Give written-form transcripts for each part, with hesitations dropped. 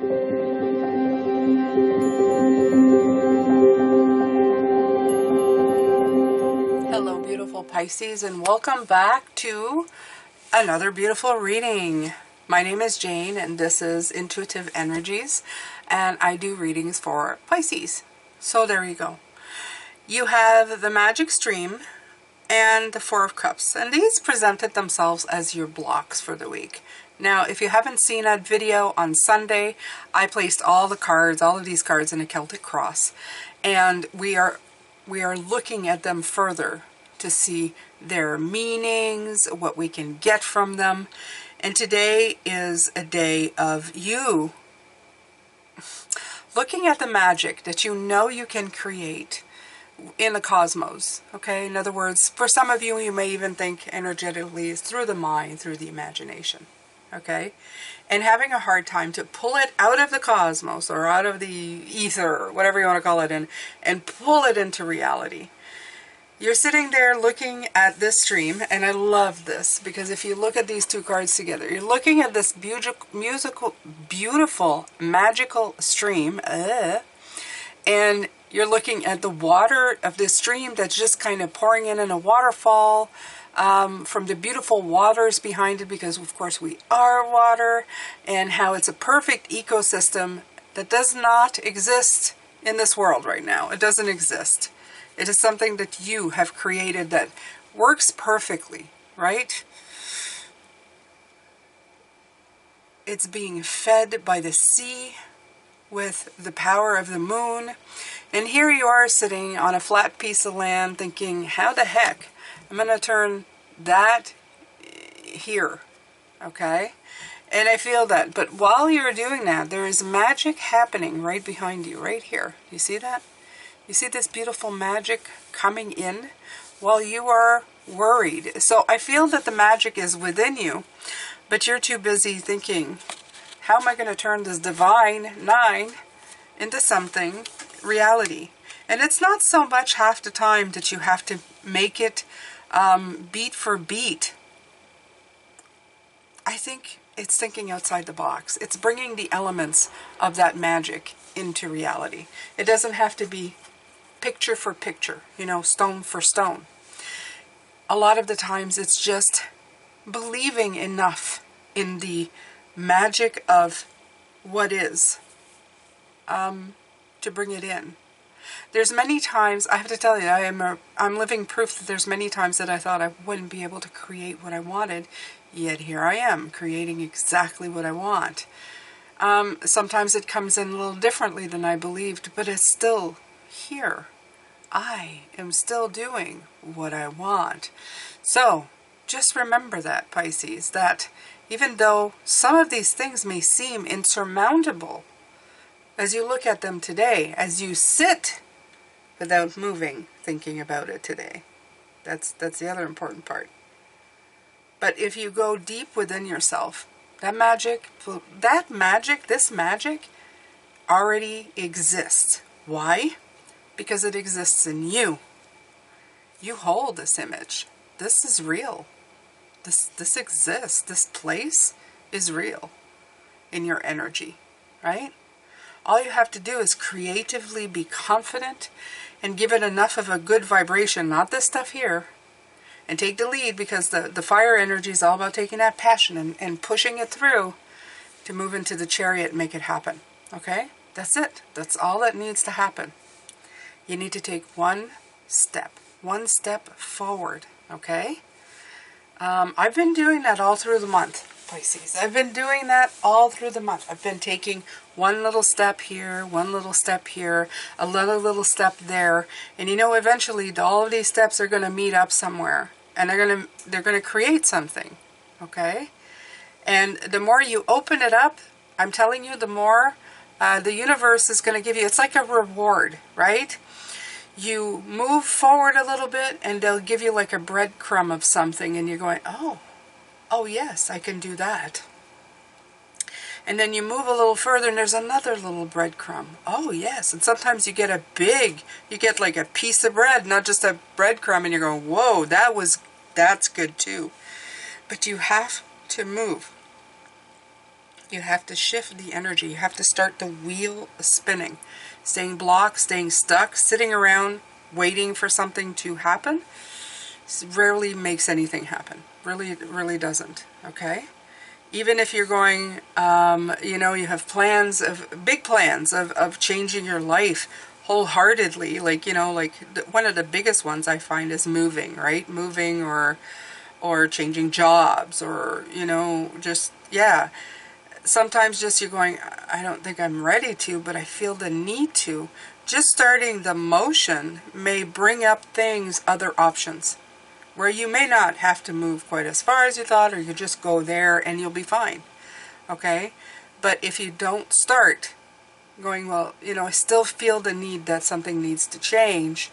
Hello, beautiful Pisces, and welcome back to another beautiful reading. My name is Jane, and this is Intuitive Energies, and I do readings for Pisces. So there you go. You have the Magic Stream and the Four of Cups, and these presented themselves as your blocks for the week. Now, if you haven't seen that video on Sunday, I placed all of these cards in a Celtic cross, and we are looking at them further to see their meanings, what we can get from them. And today is a day of you looking at the magic that you know you can create in the cosmos. Okay, in other words, for some of you, you may even think energetically is through the mind, through the imagination. Okay, and having a hard time to pull it out of the cosmos or out of the ether, or whatever you want to call it, and pull it into reality. You're sitting there looking at this stream, and I love this because if you look at these two cards together, you're looking at this beautiful, magical stream, and you're looking at the water of this stream that's just kind of pouring in a waterfall from the beautiful waters behind it, because of course we are water, and how it's a perfect ecosystem that does not exist in this world right now. It doesn't exist. It is something that you have created that works perfectly, right? It's being fed by the sea with the power of the moon. And here you are sitting on a flat piece of land thinking, how the heck? I'm going to turn that here, okay? And I feel that. But while you're doing that, there is magic happening right behind you, right here. You see that? You see this beautiful magic coming in while you are worried. So I feel that the magic is within you, but you're too busy thinking, how am I going to turn this divine 9 into something reality? And it's not so much half the time that you have to make it beat for beat. I think it's thinking outside the box. It's bringing the elements of that magic into reality. It doesn't have to be picture for picture, you know, stone for stone. A lot of the times it's just believing enough in the magic of what is to bring it in. There's many times, I have to tell you, I'm living proof that there's many times that I thought I wouldn't be able to create what I wanted, yet here I am creating exactly what I want. Sometimes it comes in a little differently than I believed, but it's still here. I am still doing what I want. So just remember that, Pisces, that even though some of these things may seem insurmountable, as you look at them today, as you sit without moving, thinking about it today, that's the other important part. But if you go deep within yourself, this magic already exists. Why? Because it exists in you. You hold this image. This is real. This exists. This place is real in your energy, right? All you have to do is creatively be confident and give it enough of a good vibration, not this stuff here, and take the lead, because the fire energy is all about taking that passion and pushing it through to move into the chariot and make it happen, okay? That's it. That's all that needs to happen. You need to take one step forward, okay? I've been doing that all through the month, Pisces. I've been doing that all through the month. I've been taking one little step here, one little step here, another little step there. And you know, eventually all of these steps are going to meet up somewhere, and they're going to create something, okay? And the more you open it up, I'm telling you, the more the universe is going to give you. It's like a reward, right? You move forward a little bit and they'll give you like a breadcrumb of something, and you're going, oh yes, I can do that. And then you move a little further and there's another little breadcrumb. Oh yes. And sometimes you get you get like a piece of bread, not just a breadcrumb, and you're going, whoa, that's good too. But you have to move. You have to shift the energy. You have to start the wheel spinning. Staying blocked, staying stuck, sitting around waiting for something to happen rarely makes anything happen. Really doesn't. Okay? Even if you're going, you know, you have plans of, big plans of changing your life wholeheartedly, like, you know, like one of the biggest ones I find is moving, right? Moving or changing jobs, or, you know, just, yeah. Sometimes just you're going, I don't think I'm ready to, but I feel the need to. Just starting the motion may bring up things, other options, where you may not have to move quite as far as you thought, or you just go there and you'll be fine. Okay? But if you don't start going, well, you know, I still feel the need that something needs to change.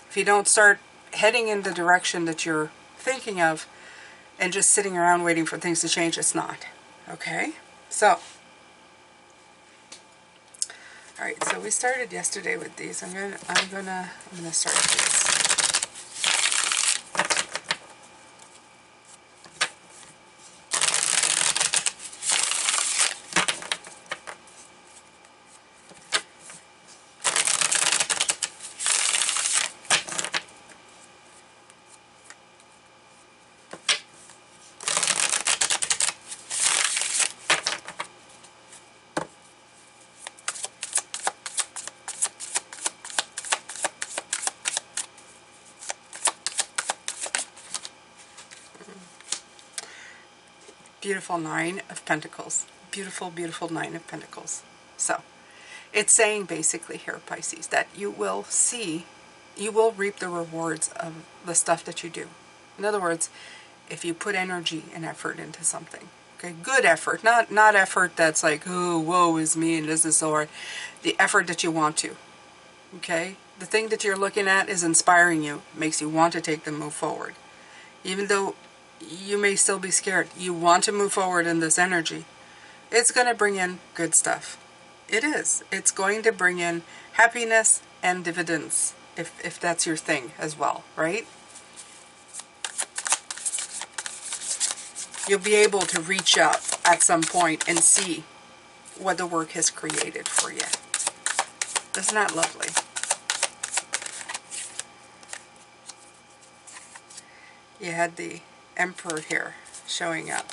If you don't start heading in the direction that you're thinking of and just sitting around waiting for things to change, it's not. Okay? So, all right, so we started yesterday with these. I'm gonna start with these. Beautiful Nine of Pentacles. Beautiful, beautiful Nine of Pentacles. So, it's saying basically here, Pisces, that you will reap the rewards of the stuff that you do. In other words, if you put energy and effort into something. Okay, good effort, not effort that's like, oh, woe is me and this is so hard. The effort that you want to. Okay? The thing that you're looking at is inspiring you, makes you want to take the move forward. Even though you may still be scared, you want to move forward in this energy. It's going to bring in good stuff. It is. It's going to bring in happiness and dividends, if that's your thing as well, right? You'll be able to reach up at some point and see what the work has created for you. Isn't that lovely? You had the Emperor here showing up.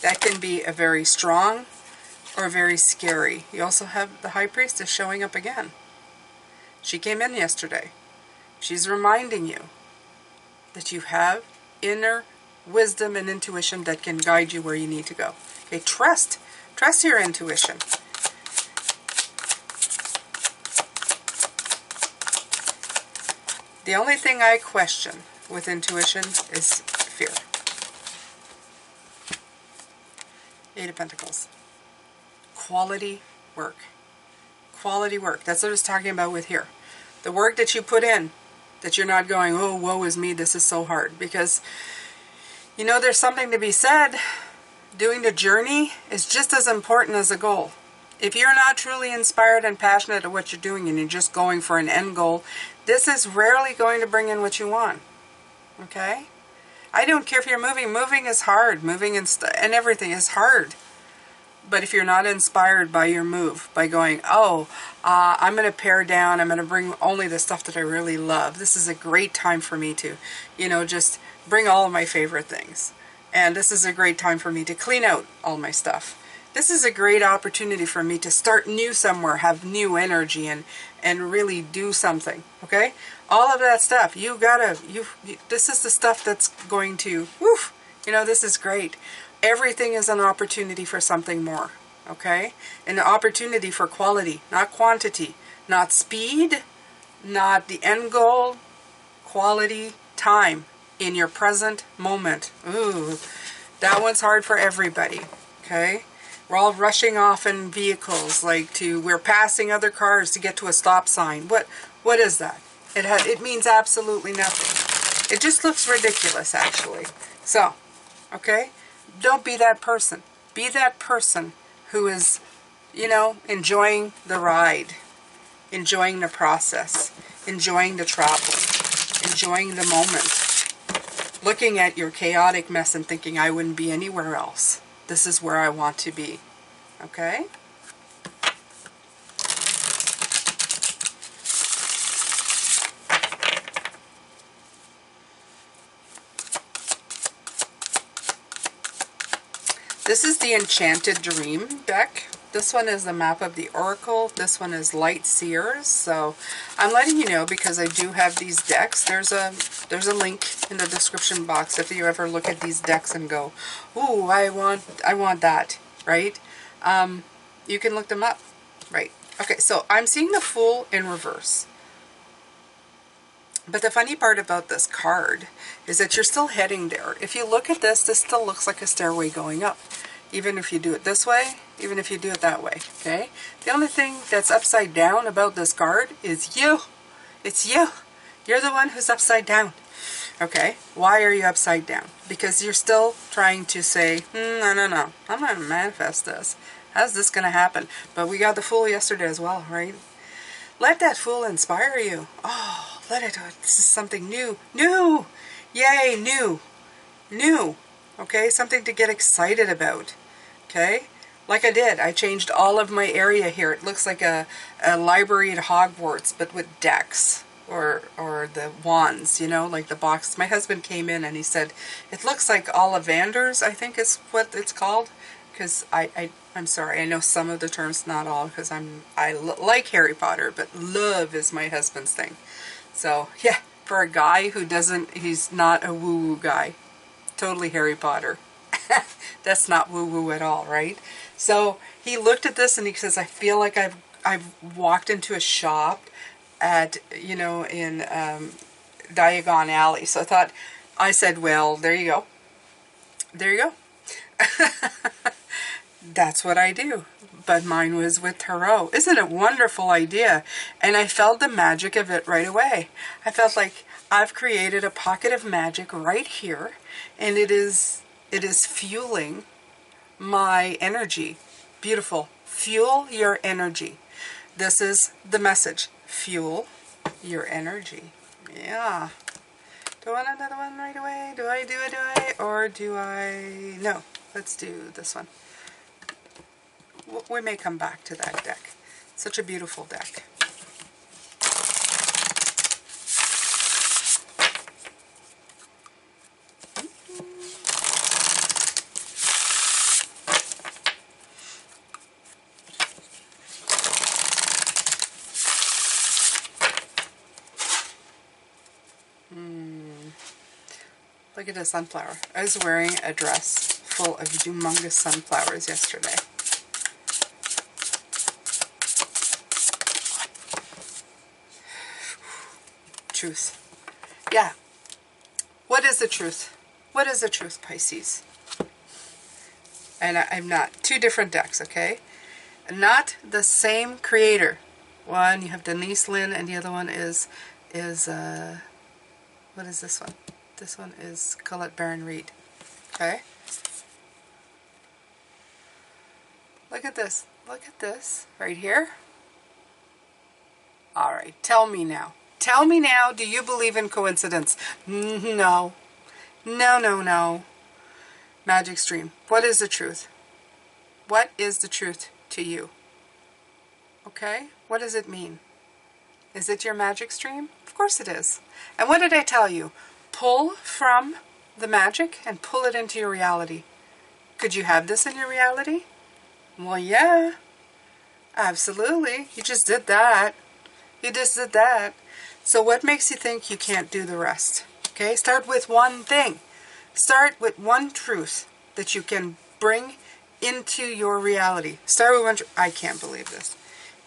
That can be a very strong or very scary. You also have the High Priestess showing up again. She came in yesterday. She's reminding you that you have inner wisdom and intuition that can guide you where you need to go. Okay, trust your intuition. The only thing I question with intuition is fear. Eight of Pentacles. Quality work. Quality work. That's what I was talking about with here. The work that you put in, that you're not going, oh, woe is me, this is so hard. Because, you know, there's something to be said. Doing the journey is just as important as the goal. If you're not truly inspired and passionate at what you're doing and you're just going for an end goal, this is rarely going to bring in what you want. Okay? I don't care if you're moving. Moving is hard. Moving and everything is hard. But if you're not inspired by your move, by going, oh, I'm going to pare down, I'm going to bring only the stuff that I really love. This is a great time for me to, you know, just bring all of my favorite things. And this is a great time for me to clean out all my stuff. This is a great opportunity for me to start new somewhere, have new energy, and really do something. Okay? All of that stuff, this is the stuff that's going to, woof, you know, this is great. Everything is an opportunity for something more. Okay? An opportunity for quality, not quantity. Not speed, not the end goal. Quality time in your present moment. Ooh, that one's hard for everybody. Okay? We're all rushing off in vehicles, we're passing other cars to get to a stop sign. What is that? It means absolutely nothing. It just looks ridiculous, actually. So, okay? Don't be that person. Be that person who is, you know, enjoying the ride, enjoying the process, enjoying the travel, enjoying the moment, looking at your chaotic mess and thinking, I wouldn't be anywhere else. This is where I want to be. Okay? This is the Enchanted Dream deck. This one is the Map of the Oracle. This one is Light Seers. So I'm letting you know because I do have these decks. There's a link in the description box if you ever look at these decks and go, ooh, I want that, right? You can look them up, right? Okay, so I'm seeing the Fool in reverse. But the funny part about this card is that you're still heading there. If you look at this, this still looks like a stairway going up. Even if you do it this way, even if you do it that way, okay? The only thing that's upside down about this card is you. It's you. You're the one who's upside down. Okay, why are you upside down? Because you're still trying to say, no, I'm going to manifest this. How's this going to happen? But we got the Fool yesterday as well, right? Let that Fool inspire you. Oh, let it. This is something new. New. Yay, new. New. Okay, something to get excited about. Okay, like I did. I changed all of my area here. It looks like a library at Hogwarts, but with decks or the wands, you know, like the box. My husband came in and he said, it looks like Ollivanders, I think is what it's called. Because I'm sorry, I know some of the terms, not all, because I like Harry Potter, but love is my husband's thing. So yeah, for a guy who doesn't, he's not a woo-woo guy. Totally Harry Potter. That's not woo-woo at all, right? So he looked at this and he says, I feel like I've walked into a shop at, you know, in Diagon Alley. So I said, well, there you go. There you go. That's what I do. But mine was with tarot. Isn't it a wonderful idea? And I felt the magic of it right away. I felt like I've created a pocket of magic right here, and it is fueling my energy. Beautiful. Fuel your energy. This is the message. Fuel your energy. Yeah. Do I want another one right away? Do I? Or do I? No. Let's do this one. We may come back to that deck. Such a beautiful deck. Look at the sunflower. I was wearing a dress full of humongous sunflowers yesterday. Truth. Yeah. What is the truth? What is the truth, Pisces? And I'm not. Two different decks, okay? Not the same creator. One, you have Denise Lynn, and the other one is what is this one? This one is Colette Baron Reed. Okay? Look at this. Look at this. Right here. Alright, tell me now. Tell me now, do you believe in coincidence? No. No. Magic Stream. What is the truth? What is the truth to you? Okay? What does it mean? Is it your magic stream? Of course it is. And what did I tell you? Pull from the magic and pull it into your reality. Could you have this in your reality? Well, yeah. Absolutely. You just did that. You just did that. So what makes you think you can't do the rest? Okay? Start with one thing. Start with one truth that you can bring into your reality. Start with one truth. I can't believe this.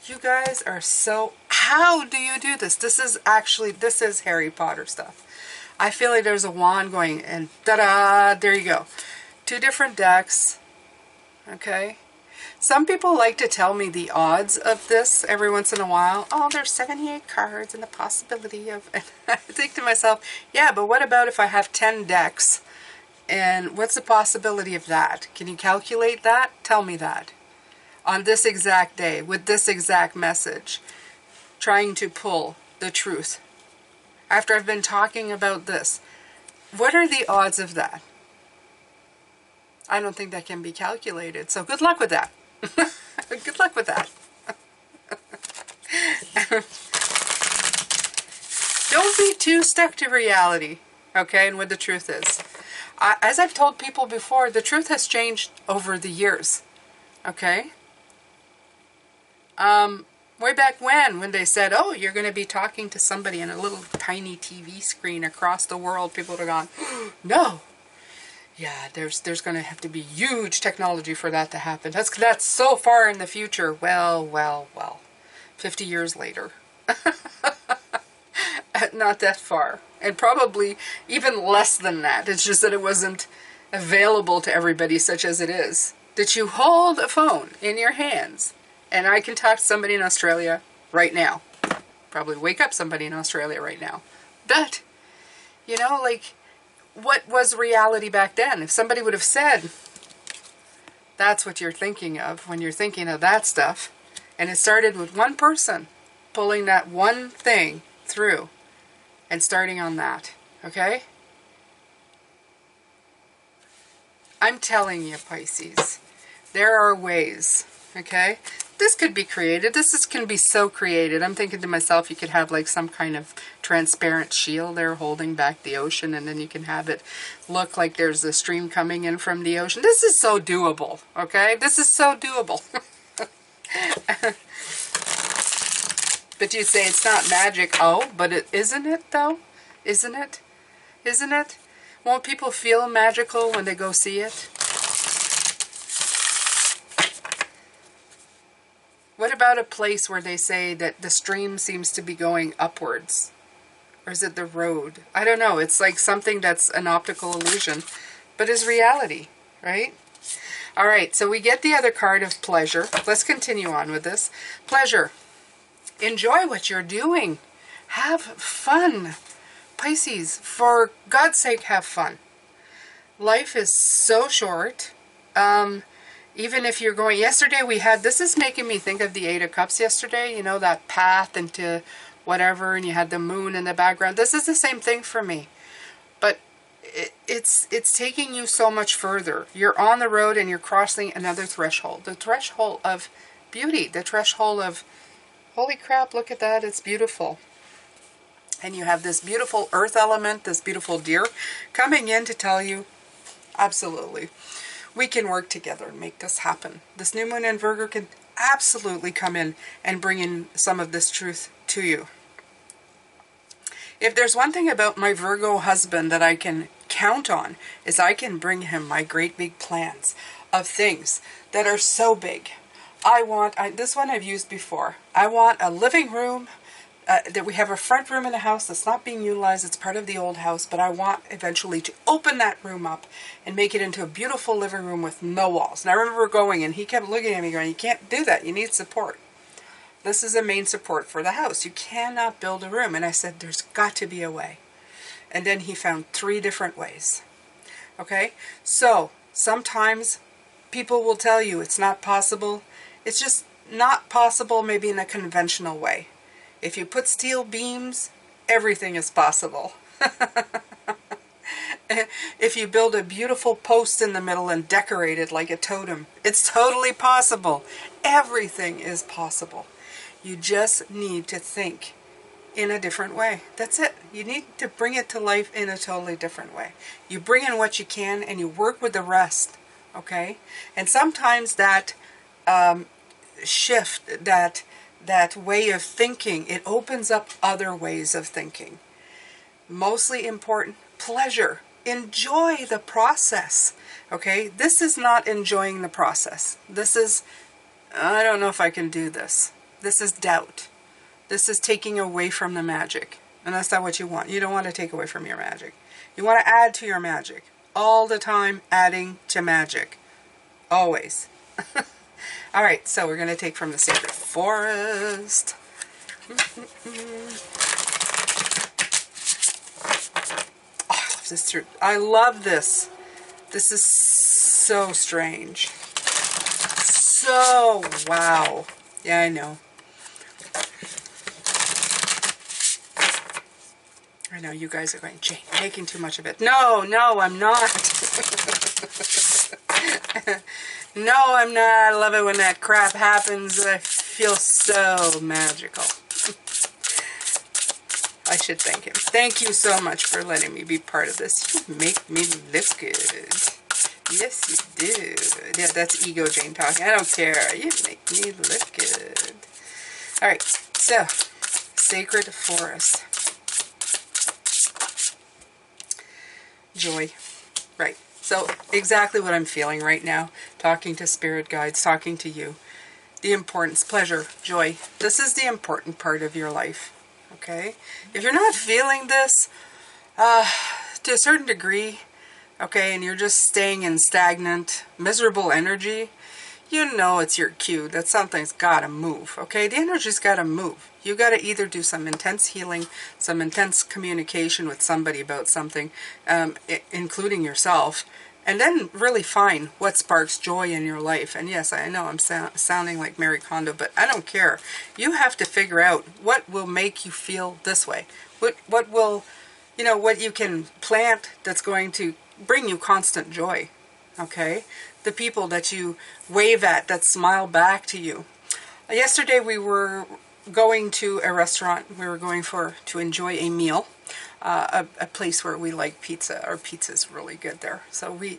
You guys are so... How do you do this? This is Harry Potter stuff. I feel like there's a wand going and ta-da, there you go. Two different decks. Okay? Some people like to tell me the odds of this every once in a while. Oh, there's 78 cards and the possibility of... And I think to myself, yeah, but what about if I have 10 decks? And what's the possibility of that? Can you calculate that? Tell me that. On this exact day, with this exact message, trying to pull the truth. After I've been talking about this, what are the odds of that? I don't think that can be calculated. So good luck with that. Good luck with that. Don't be too stuck to reality, okay, and what the truth is. As I've told people before, the truth has changed over the years, okay? Way back when they said, oh, you're going to be talking to somebody in a little tiny TV screen across the world, people would have gone, no. Yeah, there's going to have to be huge technology for that to happen. That's so far in the future. Well. 50 years later. Not that far. And probably even less than that. It's just that it wasn't available to everybody such as it is. That you hold a phone in your hands and I can talk to somebody in Australia right now. Probably wake up somebody in Australia right now. But, you know, like, what was reality back then? If somebody would have said, that's what you're thinking of when you're thinking of that stuff, and it started with one person pulling that one thing through and starting on that, okay? I'm telling you, Pisces, there are ways, okay? This could be created. Can be so created. I'm thinking to myself, you could have like some kind of transparent shield there holding back the ocean, and then you can have it look like there's a stream coming in from the ocean. This is so doable, okay? This is so doable. But you say it's not magic. Oh, but isn't it though? Isn't it? Isn't it? Won't people feel magical when they go see it? What about a place where they say that the stream seems to be going upwards? Or is it the road? I don't know. It's like something that's an optical illusion, but is reality, right? All right, so we get the other card of pleasure. Let's continue on with this. Pleasure. Enjoy what you're doing. Have fun. Pisces, for God's sake, have fun. Life is so short. Even if you're going, yesterday we had, this is making me think of the Eight of Cups yesterday, you know, that path into whatever, and you had the moon in the background. This is the same thing for me. But it's taking you so much further. You're on the road and you're crossing another threshold. The threshold of beauty. The threshold of, holy crap, look at that, it's beautiful. And you have this beautiful earth element, this beautiful deer, coming in to tell you, absolutely, we can work together and make this happen. This new moon in Virgo can absolutely come in and bring in some of this truth to you. If there's one thing about my Virgo husband that I can count on, is I can bring him my great big plans of things that are so big. This one I've used before. I want a living room, that we have a front room in the house that's not being utilized. It's part of the old house, but I want eventually to open that room up and make it into a beautiful living room with no walls. And I remember going, and he kept looking at me going, you can't do that. You need support. This is a main support for the house. You cannot build a room. And I said, there's got to be a way. And then he found 3 different ways. Okay? So sometimes people will tell you it's not possible. It's just not possible maybe in a conventional way. If you put steel beams, everything is possible. If you build a beautiful post in the middle and decorate it like a totem, it's totally possible. Everything is possible. You just need to think in a different way. That's it. You need to bring it to life in a totally different way. You bring in what you can and you work with the rest, okay? And sometimes that shift, that way of thinking, it opens up other ways of thinking. Mostly important, pleasure. Enjoy the process, okay? This is not enjoying the process. This is, I don't know if I can do this. This is doubt. This is taking away from the magic. And that's not what you want. You don't want to take away from your magic. You want to add to your magic. All the time adding to magic. Always. All right, so we're going to take from the Sacred Forest. Oh, I love this truth. I love this. This is so strange. So, wow. Yeah, I know. I know you guys are going, Jane, making too much of it. No, I'm not. No, I'm not. I love it when that crap happens. I feel so magical. I should thank him. Thank you so much for letting me be part of this. You make me look good. Yes, you do. Yeah, that's Ego Jane talking. I don't care. You make me look good. All right, so Sacred Forest. Joy. Right. So exactly what I'm feeling right now, talking to spirit guides, talking to you. The importance, pleasure, joy. This is the important part of your life. Okay? If you're not feeling this to a certain degree, okay, and you're just staying in stagnant, miserable energy, you know it's your cue that something's got to move, okay? The energy's got to move. You got to either do some intense healing, some intense communication with somebody about something, including yourself, and then really find what sparks joy in your life. And yes, I know I'm sounding like Mary Kondo, but I don't care. You have to figure out what will make you feel this way. What will, you know, what you can plant that's going to bring you constant joy, okay? The people that you wave at, that smile back to you. Yesterday we were going to a restaurant. We were going to enjoy a meal, a place where we like pizza. Our pizza's really good there. So we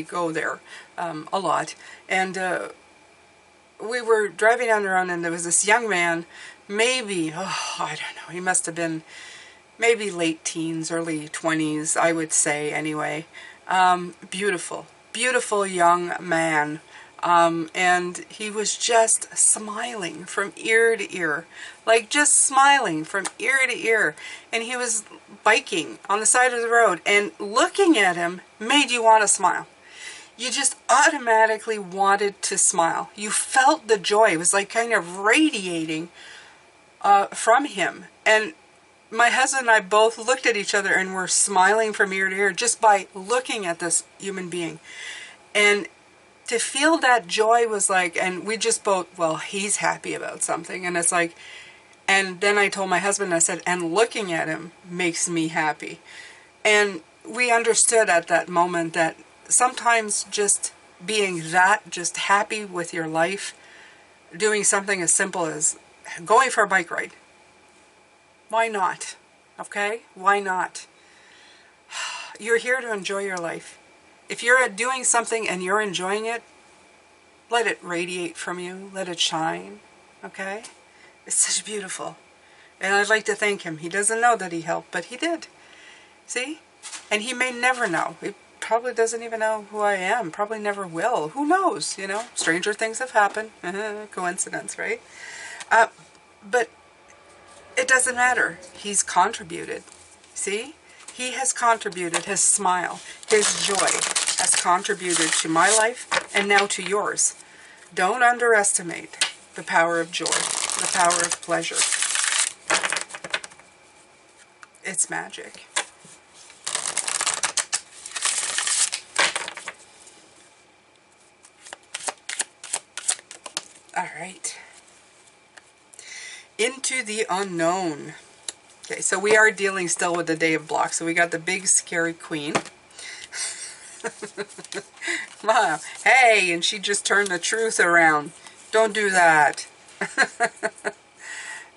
go there a lot. And we were driving down the road, and there was this young man, maybe, I don't know, he must have been maybe late teens, early 20s, I would say anyway. Beautiful. Beautiful young man, and he was just smiling from ear to ear, like just smiling from ear to ear, and he was biking on the side of the road, and looking at him made you want to smile. You just automatically wanted to smile. You felt the joy. It was like kind of radiating from him, and my husband and I both looked at each other and were smiling from ear to ear just by looking at this human being. And to feel that joy was like, and we just both, well, he's happy about something. And it's like, and then I told my husband, I said, and looking at him makes me happy. And we understood at that moment that sometimes just being that, just happy with your life, doing something as simple as going for a bike ride. Why not? Okay? Why not? You're here to enjoy your life. If you're doing something and you're enjoying it, let it radiate from you. Let it shine. Okay? It's such beautiful. And I'd like to thank him. He doesn't know that he helped, but he did. See? And he may never know. He probably doesn't even know who I am. Probably never will. Who knows? You know? Stranger things have happened. Coincidence, right? But it doesn't matter. He's contributed. See? He has contributed. His smile, his joy has contributed to my life and now to yours. Don't underestimate the power of joy, the power of pleasure. It's magic. All right. Into the unknown. Okay, so we are dealing still with the Day of Blocks. So we got the big scary queen. Wow. Hey, and she just turned the truth around. Don't do that.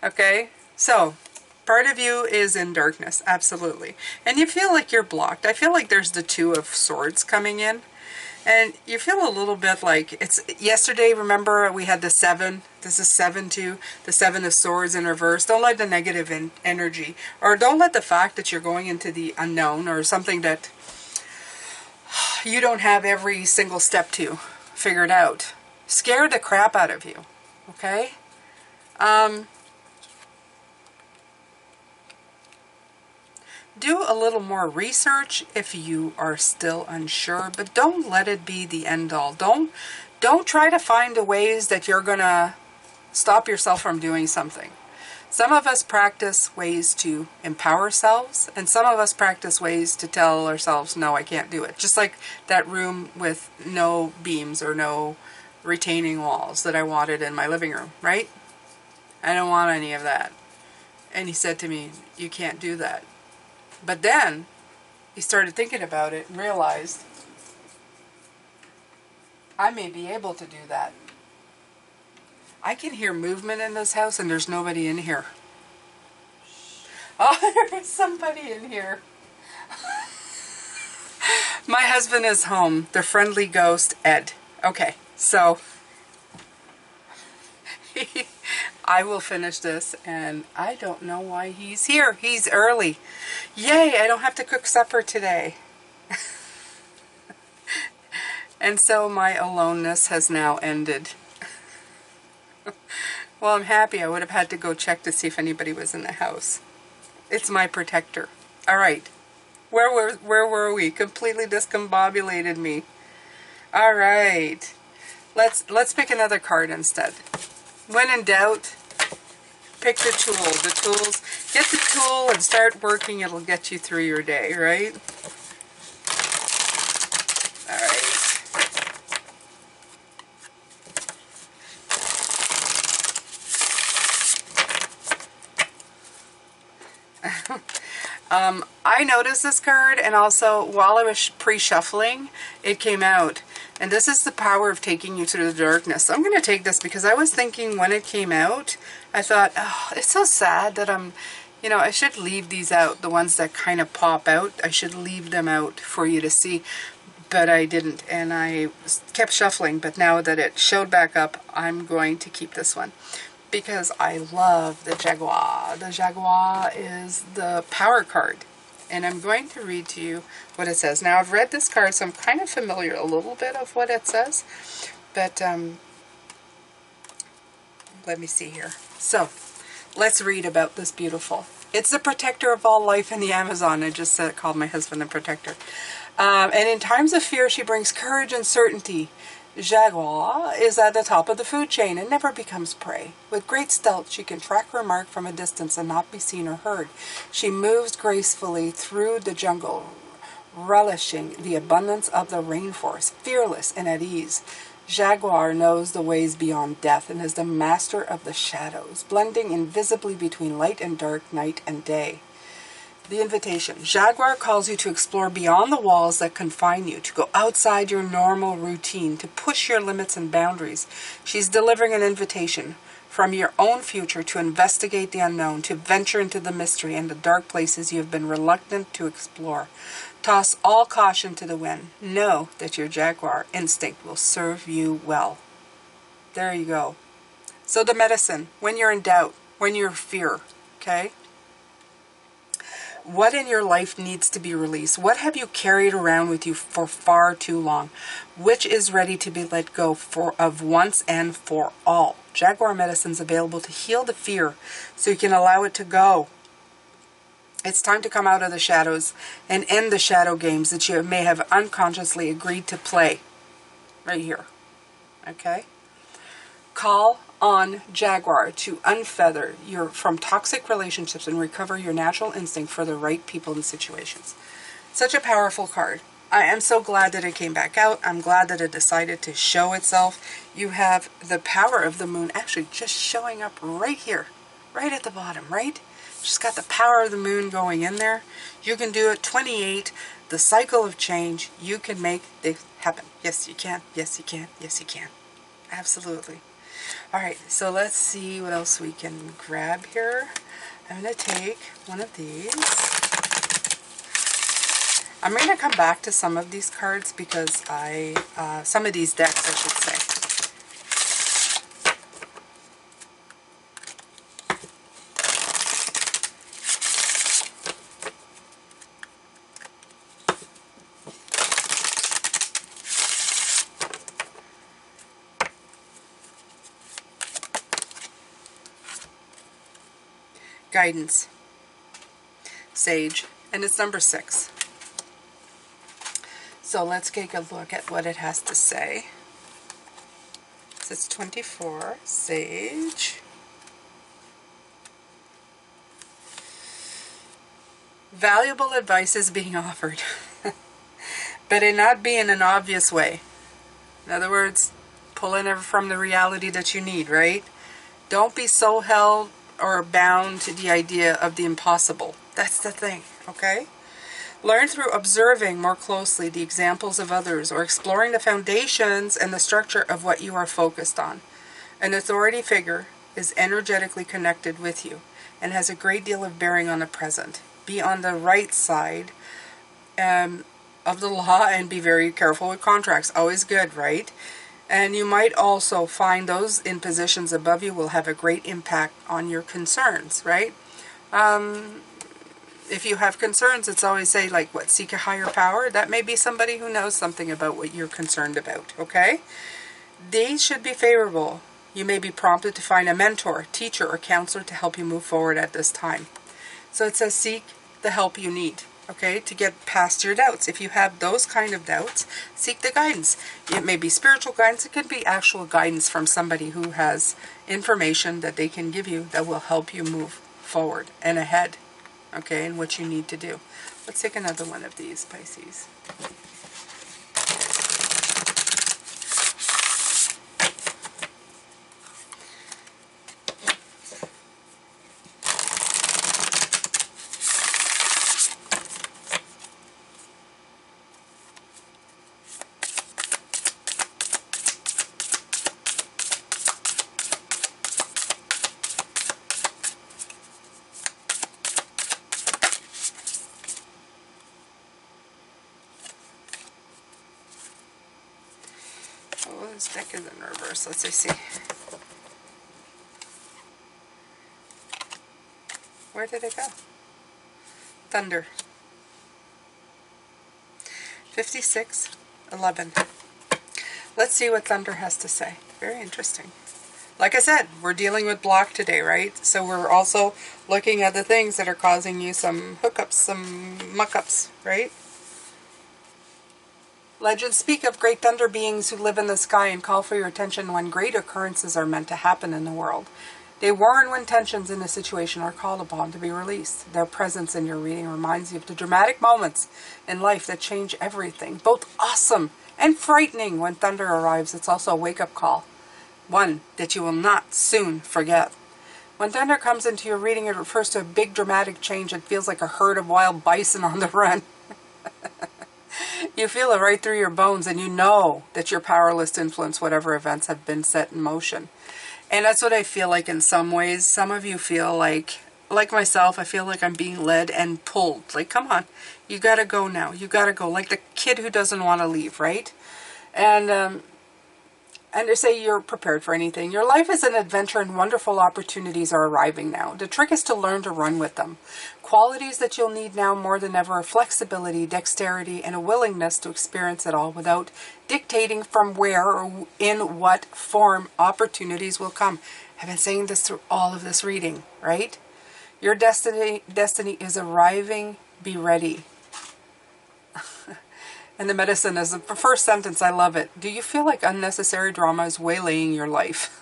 Okay, so part of you is in darkness, absolutely. And you feel like you're blocked. I feel like there's the Two of Swords coming in. And you feel a little bit like, it's yesterday, remember, we had the 7. This is 7 too. The 7 of Swords in reverse. Don't let the negative energy, or don't let the fact that you're going into the unknown or something that you don't have every single step to figured out, scare the crap out of you. Okay? Do a little more research if you are still unsure, but don't let it be the end all. Don't try to find the ways that you're going to stop yourself from doing something. Some of us practice ways to empower ourselves, and some of us practice ways to tell ourselves, no, I can't do it. Just like that room with no beams or no retaining walls that I wanted in my living room, right? I don't want any of that. And he said to me, you can't do that. But then he started thinking about it and realized I may be able to do that. I can hear movement in this house and there's nobody in here. Oh, there's somebody in here. My husband is home. The friendly ghost, Ed. Okay, so I will finish this, and I don't know why he's here. He's early. Yay, I don't have to cook supper today. And so my aloneness has now ended. Well, I'm happy. I would have had to go check to see if anybody was in the house. It's my protector. All right. Where were we? Completely discombobulated me. All right. Let's pick another card instead. When in doubt, pick the tool. The tools. Get the tool and start working. It'll get you through your day, right? All right. I noticed this card, and also while I was pre-shuffling, it came out. And this is the power of taking you through the darkness. So I'm going to take this because I was thinking when it came out, I thought, oh, it's so sad that I should leave these out. The ones that kind of pop out, I should leave them out for you to see. But I didn't, and I kept shuffling. But now that it showed back up, I'm going to keep this one, because I love the Jaguar. The Jaguar is the power card. And I'm going to read to you what it says. Now, I've read this card, so I'm kind of familiar a little bit of what it says. But let me see here. So, let's read about this beautiful. It's the protector of all life in the Amazon. I just called my husband the protector. And in times of fear, she brings courage and certainty. Jaguar is at the top of the food chain and never becomes prey. With great stealth, she can track her mark from a distance and not be seen or heard. She moves gracefully through the jungle, relishing the abundance of the rainforest, fearless and at ease. Jaguar knows the ways beyond death and is the master of the shadows, blending invisibly between light and dark, night and day. The invitation. Jaguar calls you to explore beyond the walls that confine you, to go outside your normal routine, to push your limits and boundaries. She's delivering an invitation from your own future to investigate the unknown, to venture into the mystery and the dark places you have been reluctant to explore. Toss all caution to the wind. Know that your Jaguar instinct will serve you well. There you go. So the medicine, when you're in doubt, when you're in fear, okay? What in your life needs to be released? What have you carried around with you for far too long? Which is ready to be let go of once and for all? Jaguar medicine is available to heal the fear so you can allow it to go. It's time to come out of the shadows and end the shadow games that you may have unconsciously agreed to play. Right here. Okay? Call on Jaguar to unfether you from toxic relationships and recover your natural instinct for the right people and situations. Such a powerful card. I am so glad that it came back out. I'm glad that it decided to show itself. You have the power of the moon actually just showing up right here, right at the bottom, right? Just got the power of the moon going in there. You can do it. 28, the cycle of change. You can make it happen. Yes, you can. Yes, you can. Yes, you can. Absolutely. All right, so let's see what else we can grab here. I'm going to take one of these. I'm going to come back to some of these cards because some of these decks, I should say. Guidance, Sage, and it's number 6. So let's take a look at what it has to say. So it's 24, Sage. Valuable advice is being offered, but it not be in an obvious way. In other words, pulling it from the reality that you need, right? Don't be so held or bound to the idea of the impossible. That's the thing, okay? Learn through observing more closely the examples of others or exploring the foundations and the structure of what you are focused on. An authority figure is energetically connected with you and has a great deal of bearing on the present. Be on the right side of the law and be very careful with contracts. Always good, right? And you might also find those in positions above you will have a great impact on your concerns, right? If you have concerns, it's always say like, what, seek a higher power? That may be somebody who knows something about what you're concerned about, okay? These should be favorable. You may be prompted to find a mentor, teacher, or counselor to help you move forward at this time. So it says seek the help you need, okay, to get past your doubts. If you have those kind of doubts, seek the guidance. It may be spiritual guidance. It could be actual guidance from somebody who has information that they can give you that will help you move forward and ahead, okay, in what you need to do. Let's take another one of these, Pisces. Oh, this deck is in reverse. Let's see. Where did it go? Thunder. 56:11. Let's see what Thunder has to say. Very interesting. Like I said, we're dealing with block today, right? So we're also looking at the things that are causing you some hookups, some muck-ups, right? Legends speak of great thunder beings who live in the sky and call for your attention when great occurrences are meant to happen in the world. They warn when tensions in a situation are called upon to be released. Their presence in your reading reminds you of the dramatic moments in life that change everything, both awesome and frightening. When thunder arrives, it's also a wake-up call, one that you will not soon forget. When thunder comes into your reading, it refers to a big dramatic change. It feels like a herd of wild bison on the run. You feel it right through your bones, and you know that you're powerless to influence whatever events have been set in motion. And that's what I feel like in some ways. Some of you feel like myself, I feel like I'm being led and pulled. Like, come on, you got to go now. You got to go. Like the kid who doesn't want to leave, right? And to say you're prepared for anything. Your life is an adventure and wonderful opportunities are arriving now. The trick is to learn to run with them. Qualities that you'll need now more than ever are flexibility, dexterity, and a willingness to experience it all without dictating from where or in what form opportunities will come. I've been saying this through all of this reading, right? Your destiny is arriving. Be ready. And the medicine is the first sentence. I love it. Do you feel like unnecessary drama is waylaying your life?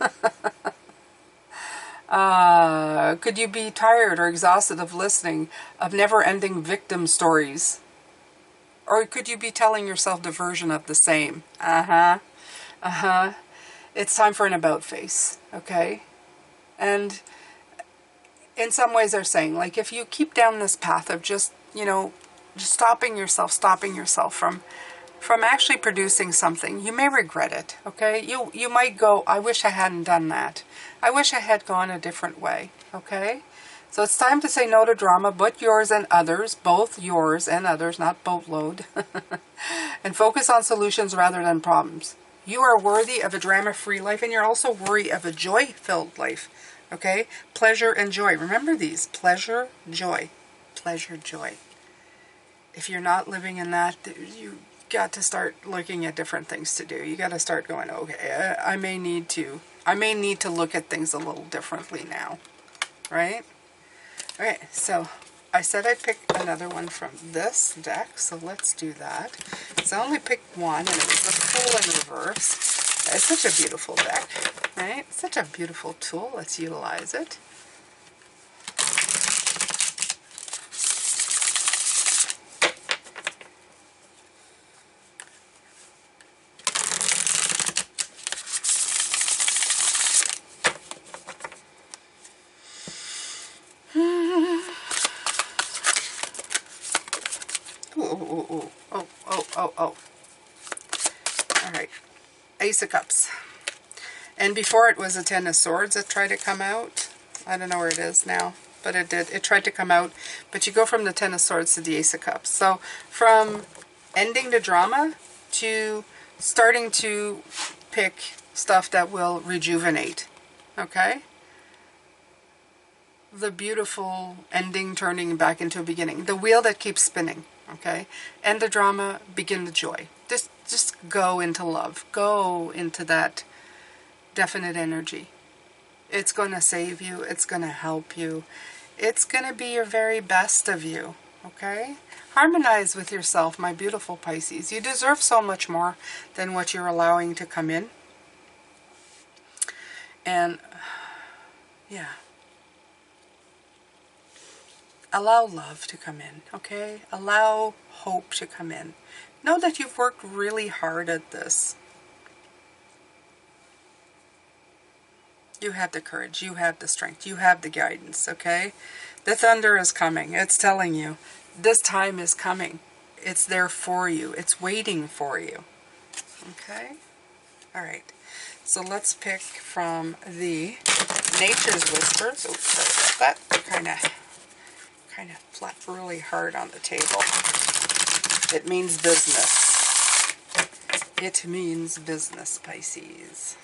Could you be tired or exhausted of listening of never-ending victim stories? Or could you be telling yourself the version of the same? It's time for an about face, okay? And in some ways they're saying, like, if you keep down this path of just, just stopping yourself from actually producing something, you may regret it, okay? You might go, I wish I hadn't done that. I wish I had gone a different way, okay? So it's time to say no to drama, but yours and others, both yours and others, not boatload. And focus on solutions rather than problems. You are worthy of a drama-free life, and you're also worthy of a joy-filled life, okay? Pleasure and joy. Remember these. Pleasure, joy. Pleasure, joy. If you're not living in that, you got to start looking at different things to do. You got to start going, okay, I may need to look at things a little differently now, right? All right, so I said I'd pick another one from this deck, so let's do that. So I only picked one, and it was the Fool in reverse. It's such a beautiful deck, right? Such a beautiful tool. Let's utilize it. oh. All right. Ace of Cups. And before it was a Ten of Swords that tried to come out. I don't know where it is now, but it did. It tried to come out. But you go from the Ten of Swords to the Ace of Cups. So from ending the drama to starting to pick stuff that will rejuvenate. Okay? The beautiful ending turning back into a beginning. The wheel that keeps spinning. Okay? End the drama, begin the joy. Just go into love. Go into that definite energy. It's going to save you. It's going to help you. It's going to be your very best of you. Okay? Harmonize with yourself, my beautiful Pisces. You deserve so much more than what you're allowing to come in. And, yeah. Allow love to come in, okay? Allow hope to come in. Know that you've worked really hard at this. You have the courage, you have the strength, you have the guidance, okay? The thunder is coming. It's telling you, this time is coming. It's there for you. It's waiting for you, okay? All right, so let's pick from the Nature's Whispers. Oops, sorry about that. Kind of flapped really hard on the table. It means business. It means business, Pisces.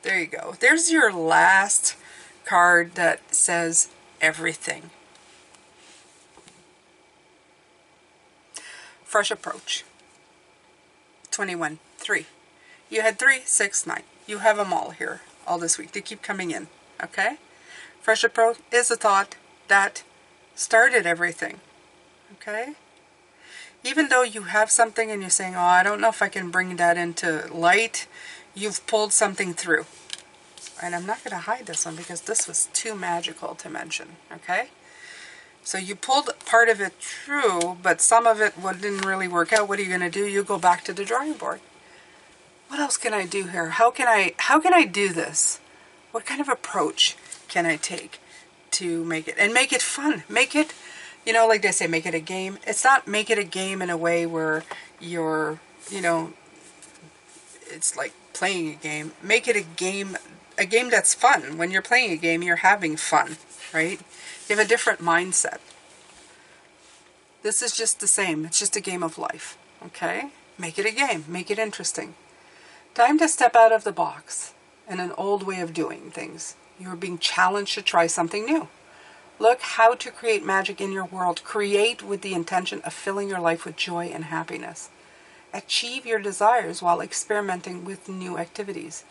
There you go. There's your last card that says everything. Fresh approach. 21. 3. You had 3, 6, 9. You have them all here all this week. They keep coming in. Okay? Fresh approach is a thought that started everything. Okay? Even though you have something and you're saying, oh, I don't know if I can bring that into light, you've pulled something through. And I'm not going to hide this one because this was too magical to mention. Okay? So you pulled part of it through, but some of it didn't really work out. What are you going to do? You go back to the drawing board. What else can I do here? How can I do this? What kind of approach can I take to make it? And make it fun. Make it, you know, like they say, make it a game. It's not make it a game in a way where you're, you know, it's like playing a game. Make it a game that's fun. When you're playing a game, you're having fun, right? You have a different mindset. This is just the same. It's just a game of life, okay? Make it a game. Make it interesting. Time to step out of the box and an old way of doing things. You're being challenged to try something new. Look how to create magic in your world. Create with the intention of filling your life with joy and happiness. Achieve your desires while experimenting with new activities.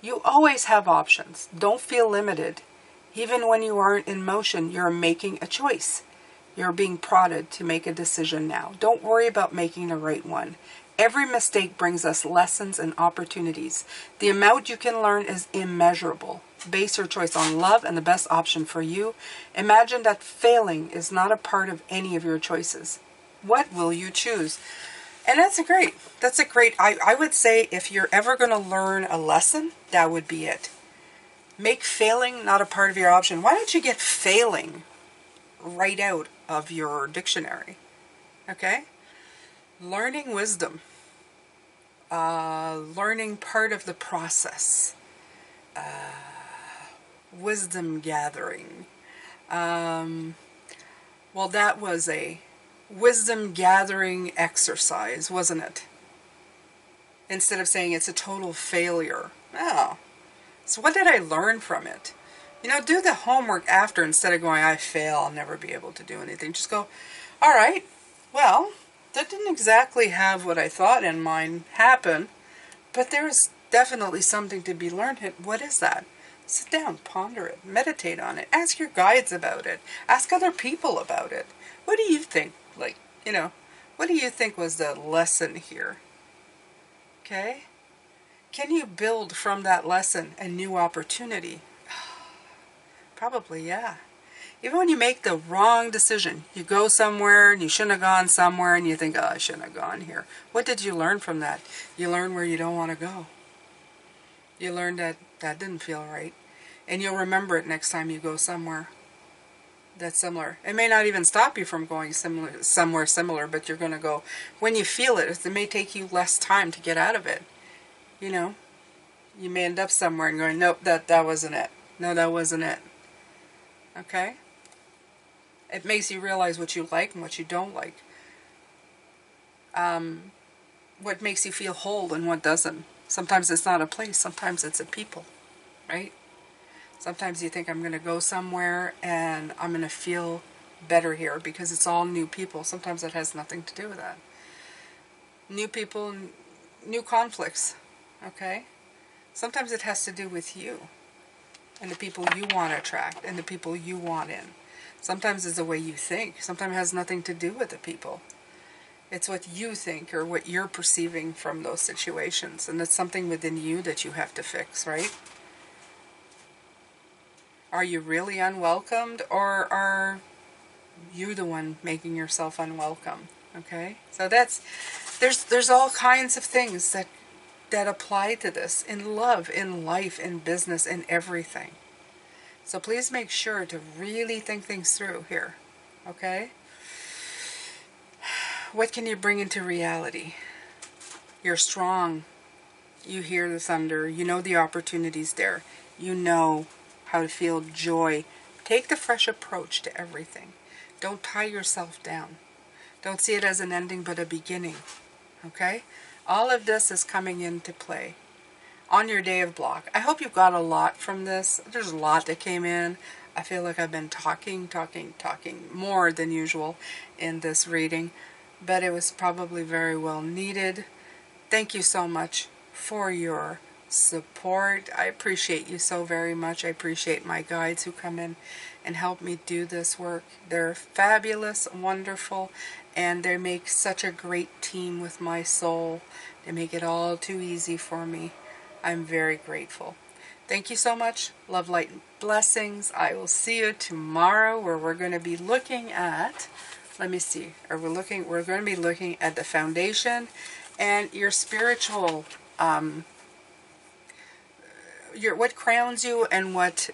You always have options. Don't feel limited. Even when you aren't in motion, you're making a choice. You're being prodded to make a decision now. Don't worry about making the right one. Every mistake brings us lessons and opportunities. The amount you can learn is immeasurable. Base your choice on love and the best option for you. Imagine that failing is not a part of any of your choices. What will you choose? And that's a great, I would say if you're ever going to learn a lesson, that would be it. Make failing not a part of your option. Why don't you get failing right out of your dictionary? Okay? Learning wisdom. Learning part of the process. Wisdom gathering. Well, that was a wisdom gathering exercise, wasn't it? Instead of saying it's a total failure. Oh. So what did I learn from it? You know, do the homework after instead of going, I fail, I'll never be able to do anything. Just go, all right, well, that didn't exactly have what I thought in mind happen, but there's definitely something to be learned. What is that? Sit down, ponder it, meditate on it, ask your guides about it, ask other people about it. What do you think? Like, you know, what do you think was the lesson here? Okay? Can you build from that lesson a new opportunity? Probably, yeah. Even when you make the wrong decision, you go somewhere and you shouldn't have gone somewhere and you think, oh, I shouldn't have gone here. What did you learn from that? You learn where you don't want to go. You learn that that didn't feel right. And you'll remember it next time you go somewhere that's similar. It may not even stop you from going somewhere similar, but you're going to go, when you feel it, it may take you less time to get out of it. You know, you may end up somewhere and going, nope, that wasn't it. No, that wasn't it. Okay? It makes you realize what you like and what you don't like. What makes you feel whole and what doesn't. Sometimes it's not a place, sometimes it's a people, right? Sometimes you think, I'm going to go somewhere and I'm going to feel better here because it's all new people. Sometimes it has nothing to do with that. New people, new conflicts, okay? Sometimes it has to do with you and the people you want to attract and the people you want in. Sometimes it's the way you think. Sometimes it has nothing to do with the people. It's what you think or what you're perceiving from those situations. And it's something within you that you have to fix, right? Are you really unwelcomed, or are you the one making yourself unwelcome? Okay? So there's all kinds of things that apply to this in love, in life, in business, in everything. So please make sure to really think things through here. Okay? What can you bring into reality? You're strong. You hear the thunder. You know the opportunities there. You know how to feel joy. Take the fresh approach to everything. Don't tie yourself down. Don't see it as an ending but a beginning. Okay? All of this is coming into play on your day of block. I hope you got a lot from this. There's a lot that came in. I feel like I've been talking more than usual in this reading, but it was probably very well needed. Thank you so much for your support. I appreciate you so very much. I appreciate my guides who come in and help me do this work. They're fabulous, wonderful, and they make such a great team with my soul. They make it all too easy for me. I'm very grateful. Thank you so much. Love, light, and blessings. I will see you tomorrow, where we're going to be looking at, let me see, we're going to be looking at the foundation and your spiritual what crowns you and what's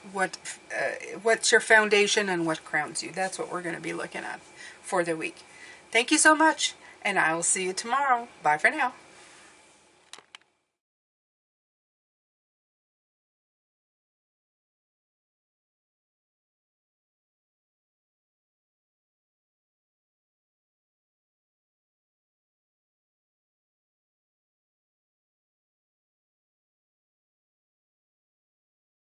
your foundation and what crowns you. That's what we're going to be looking at for the week. Thank you so much, and I will see you tomorrow. Bye for now.